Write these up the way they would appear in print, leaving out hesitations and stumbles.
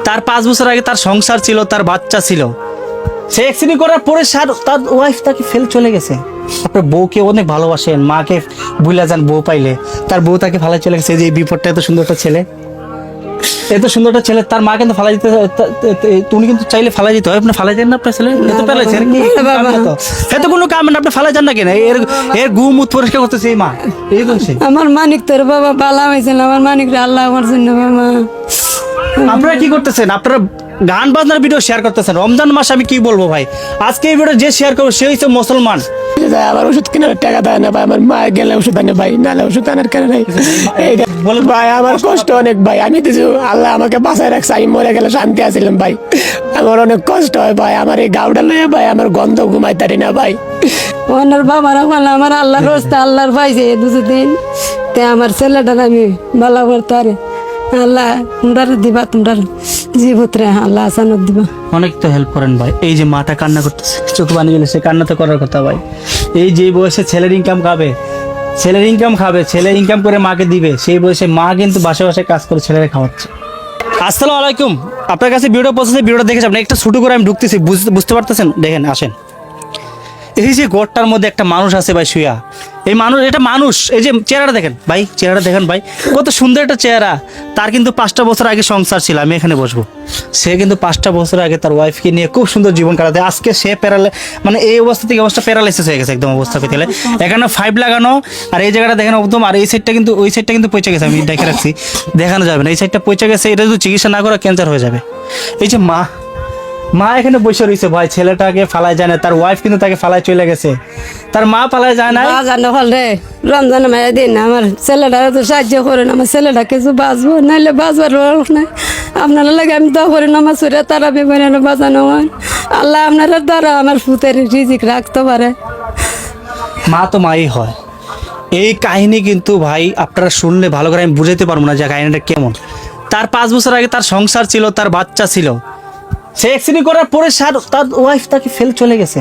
তার 5 বছর আগে তার সংসার ছিল, তার বাচ্চা ছিল। সে অ্যাক্সিডেন্ট করার পরে তার ওয়াইফ তাকে ফেল চলে গেছে। আপনার বউকে অনেক ভালোবাসেন, মাকে ভুলে যান বউ পাইলে, তার বউ তাকে ফালাই চলে গেছে। যে এই বিপদটা, এত সুন্দর একটা ছেলে, এত সুন্দর একটা ছেলে, তার মা কিন্তু ফালাই দিতে, উনি কিন্তু চাইলে ফালাই দিতে হয়। আপনি ফালাই দেন না আপনার ছেলে? এত পেলাইছেন এত কোনো কাম না, আপনি ফালাই যান না কেন? এর গুমুত পরিষ্কার করতেছে এই মা, এই বলছে আমার মানিক তোর বাবা বালা হয়েছিল, আমার মানিক আল্লাহ আমার জন্য বাবা। আপনারা কি করতেছেন? আপনারা গান বাজনার ভিডিও শেয়ার করতেছেন। রমজান মাস আমি কি বলবো ভাই, আজকে এই ভিডিও যে শেয়ার করবো সে হচ্ছে মুসলমান। আমার ওষুধ কেনার টাকা দেয় না ভাই, আমার মা গেলে ওষুধ আনে ভাই, নাহলে ওষুধ আনার কেন নাই ভাই। আমার কষ্ট অনেক ভাই, আমি তো আল্লাহ আমাকে বাঁচায় রাখছে, আমি মরে গেলে শান্তি আছিলাম ভাই। আমার অনেক কষ্ট হয় ভাই, আমার এই গাউডা লয়ে ভাই আমার গন্ধ ঘুমাই তারি না ভাই। ওনার বাবারা বলে আমার আল্লাহর রস্তে আল্লাহর পাইছে দুদিন, তে আমার ছেলেটার আমি ভালো করতে পারে। আল্লাহ তোমরা দিবা, তোমরা জীবতরে আল্লাহ আসানত দিবা। অনেক তো হেল্প করেন ভাই। এই যে মাটা কান্না করতেছে, চোখ বানিয়ে গেলে, সে কান্না তো করার কথা ভাই। এই যে বয়সে ছেলের ইনকাম খাবে, ছেলের ইনকাম খাবে, ছেলে ইনকাম করে মাকে দিবে, সেই বয়সে মা কিন্তু বাসে বাসে কাজ করে ছেলেরা খাওয়াচ্ছে। আসসালামু আলাইকুম, আপনার কাছে ভিডিও পৌঁছেছে, ভিডিওটা দেখেছি আপনি, একটা ছোটো করে আমি ঢুকতেছি, বুঝতে পারতেছেন? দেখেন, আসেন। এই যে ঘরটার মধ্যে একটা মানুষ আছে ভাই শুয়া, এই মানুষ, এটা মানুষ। এই যে চেহারাটা দেখেন ভাই, চেহারাটা দেখেন ভাই, কত সুন্দর একটা চেহারা। তার কিন্তু 5টা বছর আগে সংসার ছিল, আমি এখানে বসবো। সে কিন্তু 5টা বছর আগে তার ওয়াইফকে নিয়ে খুব সুন্দর জীবন কাটাতে, আজকে সে মানে এই অবস্থা থেকে অবস্থা প্যারালাইসিস হয়ে গেছে একদম অবস্থা পেতে। এখানে 5 লাগানো, আর এই জায়গাটা দেখেন একদম, আর এই সাইডটা কিন্তু, ওই সাইডটা কিন্তু পচে গেছে, আমি দেখে রাখছি, দেখানো যাবে না। এই সাইডটা পচে গেছে, এটা যদি চিকিৎসা না করে ক্যান্সার হয়ে যাবে। এই যে মা এখানে বসে রয়েছে ভাই, ছেলেটাকে ফালাই যায় না, তার ওয়াইফ কিন্তু তাকে ফালাই চলে গেছে, তার মা ফালাই যায় না। জানো হল রে রমজান মায়ের দিন আমার ছেলেটা তো সাহায্য করেন, আমার ছেলেটা কিছু বাঁচবো, নাইলে বাঁচবার না। আপনারা লাগে আমি তো করেন আমার শরীরে তারা বেমারে বাঁচানো হয়। আল্লাহ আপনারা দ্বারা আমার ফুতের রিজিক রাখতে পারে। মা তো মাই হয়। এই কাহিনী কিন্তু ভাই আপনারা শুনলে ভালো করে আমি বুঝাইতে পারবো না যে কাহিনীটা কেমন। তার 5 বছর আগে তার সংসার ছিল, তার বাচ্চা ছিল। সে অ্যাক্সিডেন্ট করার পরে তার ওয়াইফ তাকে ফেল চলে গেছে।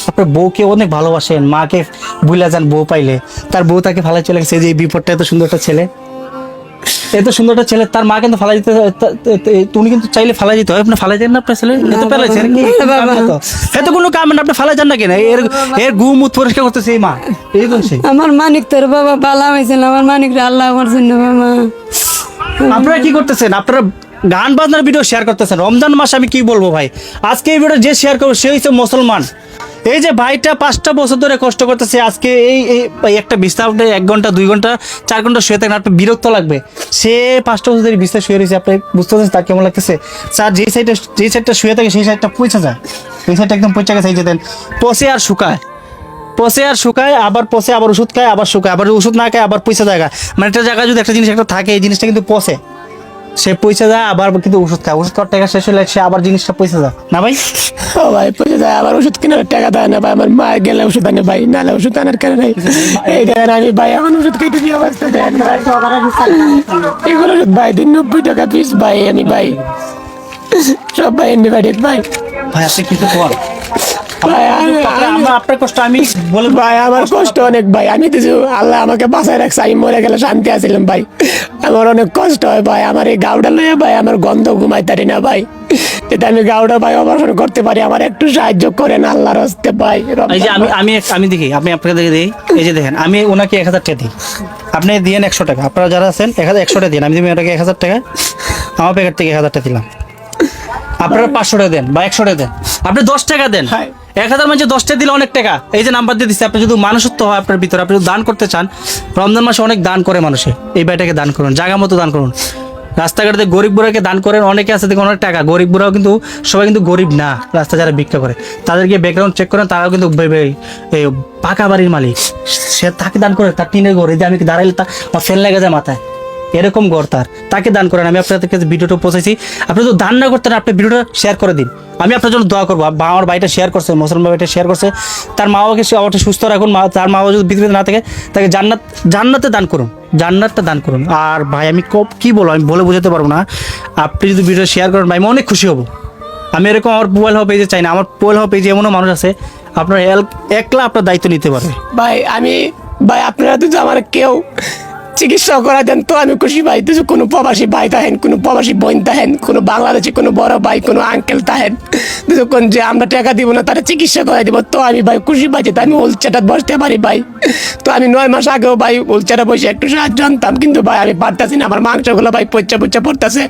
আপনার বউকে অনেক ভালোবাসেন, মাকে ভুলে যান বউ পাইলে, তার বউ তাকে ফালাই চলে গেছে। যে এই বিপদটা, এত সুন্দর একটা ছেলে, এত সুন্দর একটা ছেলে, তার মা কিন্তু ফালাই দিতে, উনি কিন্তু চাইলে ফালাই দিতে হয়। আপনি ফালাই দেন না আপনার ছেলে? এত পেলাইছেন এত কোনো কাম না, আপনি ফালাই যান না কেন? এর গুমুত পরিষ্কার করতেছে এই মা, এই বলছে আমার মানিক তোর বাবা বালা হয়েছিল, আমার মানিক আল্লাহ আমার জন্য বাবা। আপনারা কি করতেছেন? আপনারা গান বাজনার ভিডিও শেয়ার করতেছেন। রমজান মাস আমি কি বলবো ভাই, আজকে এই ভিডিও যে শেয়ার করবো সে হচ্ছে মুসলমান। এই যে ভাইটা 5টা বছর ধরে কষ্ট করতেছে, আজকে এই একটা বিছনা, 1 ঘন্টা 2 ঘন্টা 4 ঘন্টা শুয়ে থাকেন, আপনার বিরক্ত লাগবে। সে 5টা বছর ধরে বিছনা শুয়ে রয়েছে, আপনি বুঝতে পারছেন তার কেমন লাগতেছে? স্যার যে সাইডটা শুয়ে থাকে সেই সাইডটা পচে যায়, এই সাইডটা একদম পচে গেছে। এই যে দেন, পচে আর শুকায়, পচে আর শুকায়, আবার পচে, আবার ওষুধ খায়, আবার শুকায়, আবার ওষুধ না খায়, আবার পয়সা জায়গা। মানে একটা জায়গায় যদি একটা জিনিস একটা থাকে, এই জিনিসটা কিন্তু পচে, সে পয়সা যায়, আবার কিন্তু ওষুধ খায়, ওষুধ খাওয়ার টাকা শেষ হলে সে আবার জিনিসটা পয়সা যায় না ভাই। ও ভাই পয়সা দেয়, আমার ওষুধ কেনার টাকা দেয় না ভাই, আমার মা গেলে ওষুধ আনে ভাই, নাহলে ওষুধ আনার কেন নাই। এই দেখেন আমি ভাই এখন ওষুধ খেতে দিয়ে অবস্থা দেখেন ভাই, এগুলো ওষুধ ভাই 90 টাকা পিস ভাই, আমি ভাই সব ভাই অ্যান্টিবায়োটিক ভাই। ভাই আপনি কিছু বল ভাই আপনার কষ্ট আমি বলে ভাই, আমার কষ্ট অনেক ভাই, আমি তো আল্লাহ আমাকে বাঁচায় রাখছে, আমি মরে গেলে শান্তি আছিলাম ভাই। আমার অনেক কষ্ট হয় ভাই, আমার এই গাউডা লয়ে ভাই আমার গন্ধ ঘুমাই তারি না ভাই। যদি আমি গাউডা ভাই অপারেশন করতে পারি, আমার একটু সাহায্য করেন আল্লাহর হস্তে ভাই। এই যে আমি দেখি, আপনি আপনাকে দেখে দিই। এই যে দেখেন, আমি ওনাকে 1000 টাকা দিই, আপনি দিয়েন 100 টাকা। আপনারা যারা আছেন 100 টাকা দিন, আমি দিবেন ওটাকে 1000 টাকা, আমার প্যাকেট থেকে 1000 টাকা দিলাম। আপনারা 500 টাকা দেন বা 100 টাকা দেন, আপনি 10 টাকা দেন। 1000 মানে 10 টাকা দিলে অনেক টাকা। এই যে নাম্বার দিয়ে দিচ্ছি, আপনি যদি মানুষত্ব হয় আপনার ভিতরে, আপনি যদি দান করতে চান, রমজান মাসে অনেক দান করে মানুষে, এই ভাইটাকে দান করুন, জায়গা মতো দান করুন। রাস্তাঘাটে গরিব বুড়াকে দান করেন, অনেকে আছে দেখুন অনেক টাকা, গরিব বুড়াও কিন্তু সবাই কিন্তু গরিব না। রাস্তা যারা ভিক্ষা করে তাদেরকে ব্যাকগ্রাউন্ড চেক করেন, তারাও কিন্তু এই পাকা বাড়ির মালিক, সে তাকে দান করে, তার টিনের ঘর, এই যে আমি দাঁড়াইলে আমার ফেল লেগে যায় মাথায়, এরকম ঘর তাকে দান করেন। আমি আপনাদের কাছে ভিডিওটা পৌঁছাইছি, আপনি তো দান না করতেন, আপনি ভিডিওটা শেয়ার করে দিন, আমি আপনার জন্য দোয়া করবো। আমার ভাইটা শেয়ার করছে, মুসলমান ভাইটা শেয়ার করছে, তার মা বাবাকে অবশ্যই সুস্থ রাখুন, তার মা বাবা যদি পৃথিবীতে না থাকে, তাকে জান্নাতে দান করুন, জান্নাতটা দান করুন। আর ভাই আমি কি বলবো, আমি বলে বোঝাতে পারবো না। আপনি যদি ভিডিও শেয়ার করেন ভাই, আমি অনেক খুশি হবো। আমি এরকম আমার মোবাইল হওয়া পেজে চাই না, আমার মোবাইল হওয়া পেজে এমনও মানুষ আছে আপনার একলা আপনার দায়িত্ব নিতে পারবে ভাই। ভাই আপনারা তো আমার কেউ চিকিৎসা করা দেন তো আমি খুশি ভাই। যদি কোনো প্রবাসী ভাই থাকেন, কোনো প্রবাসী বোন থাকেন, কোনো বাংলাদেশি কোনো বড় ভাই, কোনো আঙ্কেল থাকেন, যখন যে আমরা টাকা দিব না তারা চিকিৎসা করাই দিব, তো আমি ভাই খুশি ভাই যেতে আমি উলচাটা বসতে পারি ভাই। তো আমি 9 মাস আগেও ভাই উলচাটা বসে একটু সাহায্য আনতাম, কিন্তু ভাই আমি পারতাছি না, আমার মাংসগুলো ভাই পচা পচা পড়তেছে।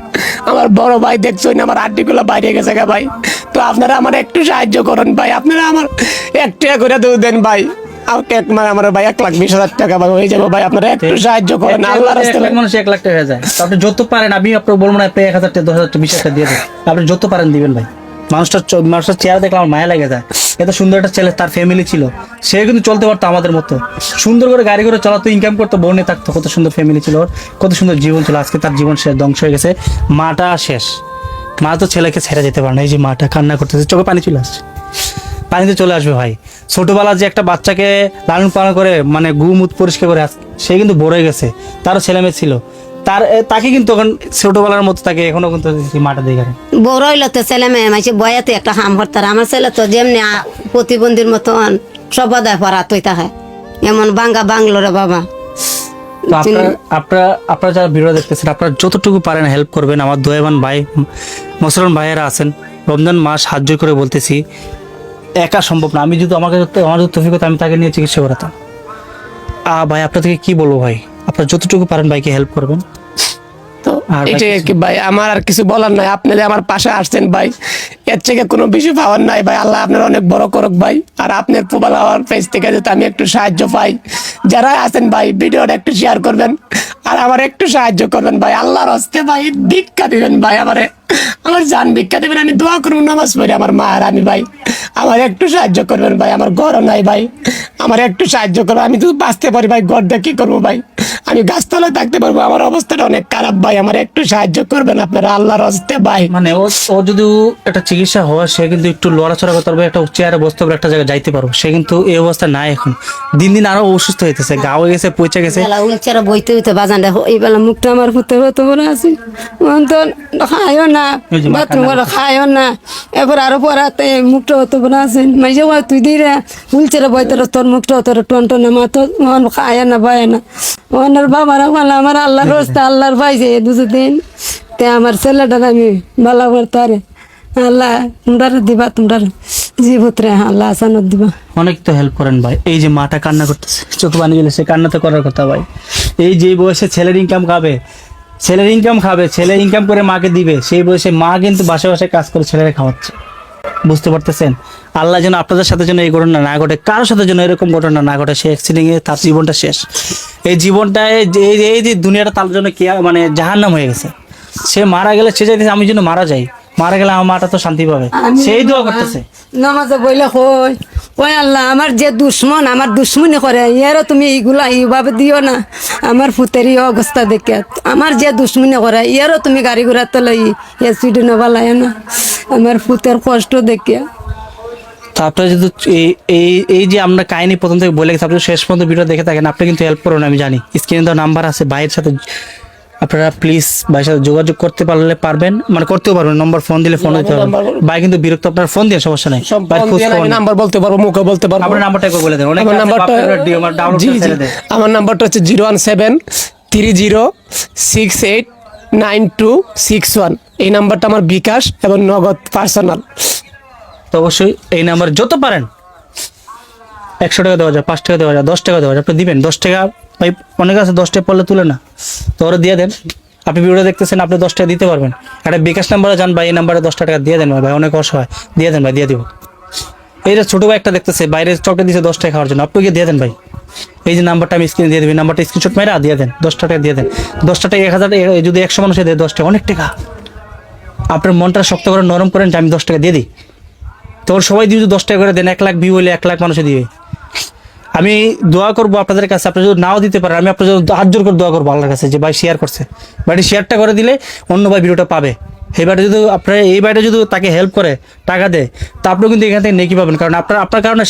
আমার বড় ভাই দেখছো না আমার হাড্ডিগুলো বাইরে গেছে গা ভাই। তো আপনারা আমার একটু সাহায্য করুন ভাই, আপনারা আমার 1 টাকা করে দেন ভাই। আমার ভাই 1,20,000 টাকা ভাই হয়ে যাবে ভাই, আপনারা একটু সাহায্য করেন আল্লাহর রাস্তায় ভাই। মানুষ 1 লাখ টাকা হয়ে যায়। তো আপনি যত পারেন, আমি আপনার বলবো না আপনি 1,000 টাকা 10,000 টাকা 20,000 টাকা দিয়ে দেন, আপনি যত পারেন দিবেন ভাই। মানুষটার চেহারা দেখলে আমার মায়া লেগে যায়। এত সুন্দর একটা ছেলে, তার ফ্যামিলি ছিল, সে কিন্তু চলতে পারতো আমাদের মতো, সুন্দর করে গাড়ি করে চালাতো, ইনকাম করতো, বনে থাকতো, কত সুন্দর ফ্যামিলি ছিল ওর, কত সুন্দর জীবন ছিল। আজকে তার জীবন শেষ, ধ্বংস হয়ে গেছে। মাটা শেষ, মা তো ছেলেকে ছেড়ে যেতে পারে না। এই যে মাটা কান্না করতেছে, চোখে পানি চলে আসছে, পানিতে চলে আসবে ভাই। ছোটবেলা যে একটা বাচ্চাকে লালন পালন করে, মানে গুমুত পরিষ্কার করে, সে কিন্তু বড় হয়ে গেছে, তারও ছেলে মেয়ে ছিল, তাকে কিন্তু এখন ছোটবেলার মতো তাকে এখনো কিন্তু মাটা দিয়ে গেছে। বড় হইলো তো ছেলে মেয়ে মাইছে বয়াতে একটা হাম হরতার। আমার ছেলে তো যেমনি প্রতিবন্ধীর মতন সবাদায় পড়াতই থাকে, এমন বাঙ্গা বাংলোরে বাবা। তো আপনারা যারা ভিডিও দেখতেছেন, আপনারা যতটুকু পারেন হেল্প করবেন। আমার দোয়াবান ভাই, মুসলমান ভাইয়েরা আছেন, রমজান মাস সাহায্য করে বলতেছি, একা সম্ভব না। আমি যদি আমার যদি তৌফিক হতো, আমি তাকে নিয়ে চিকিৎসা করাতাম। ভাই আপনাদেরকে কি বলবো ভাই, আপনারা যতটুকু পারেন ভাইকে হেল্প করবেন। তো আর এটাই আর কি ভাই, আমার আর কিছু বলার নাই। আপনারা আমার পাশে আসছেন ভাই, এর থেকে কোনো বেশি পাওয়ার নাই ভাই। আল্লাহ আপনার অনেক বড় করুক ভাই। আর আপনার প্রবাল হওয়ার পেজ থেকে যাতে আমি একটু সাহায্য পাই, যারা আছেন ভাই ভিডিওটা একটু শেয়ার করবেন, আর আমার একটু সাহায্য করবেন ভাই। আল্লাহর হস্তে ভাই ভিক্ষা দিবেন ভাই, আমার জান ভিক্ষা দিবেন। আমি দোয়া করবো, নামাজ পড়ি আমার মা আর আমি ভাই, আমার একটু সাহায্য করবেন ভাই। আমার ঘরও নাই ভাই, আমার একটু সাহায্য করবেন। আমি তো বাঁচতে পারি ভাই, ঘর দিয়ে কি করবো ভাই, আমি গাছতলায় থাকতে পারবো, আমার অবস্থাটা অনেক খারাপ ভাই। আমার একটু সাহায্য করবেন আপনারা আল্লাহর হস্তে ভাই। মানে ও যদি একটা চিকিৎসা হয়, সে কিন্তু একটু লড়াচড়া করতে পারবে, একটা চেয়ারে বসতে পারবে, একটা জায়গায় যাইতে পারবো। সে কিন্তু এই অবস্থা নাই এখন, দিন দিন আরো অসুস্থ হইতেছে, গাও গেছে, পচে গেছে। উলচারা বইতে বইতে বাজান দেখো এই বেলা মুখটা আমার ফুটে হতো বলে আছে, তো খাইও না, ওই যে মা বাথরুম করে খাইও না, এবার আরো পড়াতে মুখটা হতো বলে আছে। মাঝে তুই দিরে উলচেরা বইতে তোর মুখটা তোর টনটনে মা তো খায় না বায় না। ওনার বাবারা বলে আমার আল্লাহর রাস্তা, আল্লাহর পাইছে দুদিন, তে আমার ছেলেটার আমি ভালো করতারে। আল্লাহ তোমরা দিবা, তোমরা জীবতরে আল্লাহ আসানত দিবা। অনেক তো হেল্প করেন ভাই। এই যে মাটা কান্না করতেছে, চোখে পানি গেলে, সে কান্না তো করার কথা ভাই। এই যে বয়সে ছেলের ইনকাম খাবে, ছেলে ইনকাম করে মাকে দিবে, সেই বয়সে মা কিন্তু বাসায় বাসায় কাজ করে ছেলেরা খাওয়াচ্ছে। বুঝতে পারতেছেন? আল্লাহ যেন আপনাদের সাথে যেন এই ঘটনা না ঘটে, কারোর সাথে যেন এরকম ঘটনা না ঘটে। সে অ্যাক্সিডেন্টে তার জীবনটা শেষ। এই জীবনটায় এই যে দুনিয়াটা তার জন্য কি মানে জাহান্নাম হয়ে গেছে। সে মারা গেলে সে চাইতেছে আমি যেন মারা যাই, মারা গেলে আমার মাটা তো শান্তি পাবে, সেই দোয়া করতেছে। নামাজে বইলে কই ওই আল্লাহ আমার যে দুশ্মন, আমার দুশ্মনী করে, ইয়ারও তুমি এইগুলা এইভাবে দিও না। আমার ফুতেরই অবস্থা দেখে আমার যে দুশ্মনী করে, ইয়ারও তুমি গাড়ি ঘোড়া তোলে অ্যাক্সিডেন্ট বালায় না। আমার ফুতের কষ্ট দেখে তো আপনারা যদি এই যে আমরা কাহিনী প্রথম থেকে বলে গেছি, আপনি শেষ পর্যন্ত ভিডিও দেখে থাকেন, আপনি কিন্তু হেল্প করুন। আমি জানি স্ক্রিনে তো নাম্বার আছে, ভাইয়ের সাথে আপনারা প্লিজ ভাইয়ের সাথে যোগাযোগ করতে পারবেন, মানে করতেও পারবেন। নম্বর ফোন দিলে ফোন দিতে পারবেন। ভাই কিন্তু বিরক্ত, আপনার ফোন দিয়ে সমস্যা নাই, নাম্বার বলতে পারবো, মুখে বলতে পারবো। আপনার নাম্বারটা একবার বলে দেন। অনেক আমার নাম্বারটা আমার নাম্বারটা হচ্ছে 01730689261। এই নাম্বারটা আমার বিকাশ এবং নগদ পার্সোনাল। তো অবশ্যই এই নাম্বার যত পারেন 100 টাকা দেওয়া যায়, 5 টাকা দেওয়া যায়, 10 টাকা দেওয়া যায়, আপনি দিবেন। 10 টাকা ভাই অনেক আছে, 10 টাকা পড়লে তুলে না, তো ওরা দিয়ে দেন। আপনি ভিডিও দেখতেছেন, আপনি 10 টাকা দিতে পারবেন। একটা বিকাশ নাম্বারে যান ভাই, এই নাম্বারে 10 টাকা দিয়ে দেন ভাই, অনেক অসহায়, দিয়ে দেন ভাই, দিয়ে দিব। এই যে ছোটো ভাই একটা দেখতেছে, বাইরে চকলেট দিয়েছে 10 টাকা খাওয়ার জন্য, আপনাকে দিয়ে দেন ভাই। এই যে নাম্বারটা আমি স্ক্রিনে দিয়ে দেবেন, নাম্বারটা স্ক্রিনশট মেরে দিয়ে দেন, 10 টাকা দিয়ে দেন। 10 টাকা 1000 টাকা, যদি 100 মানুষে দেয় 10 টাকা অনেক টাকা। আপনার মনটা শক্ত করে নরম করেন যে আমি 10 টাকা দিয়ে দিই, তোর সবাই দিয়ে যদি 10 টাকা করে দেন, 1 লাখ ভিউ হলে 1 লাখ মানুষে দিবে। আমি দোয়া করবো আপনাদের কাছে, আপনি যদি নাও দিতে পারেন, আমি আপনার হাত জোর করে দোয়া করবো আল্লাহর কাছে যে ভাই শেয়ার করছে, ভাই শেয়ারটা করে দিলে অন্য ভাই ভিডিওটা পাবে। এই বাড়িটা যদি আপনার এই বাড়িটা যদি তাকে হেল্প করে টাকা দেয়, তা আপনিও কিন্তু এখান থেকে নেকি পাবেন, কারণ আপনার কারণে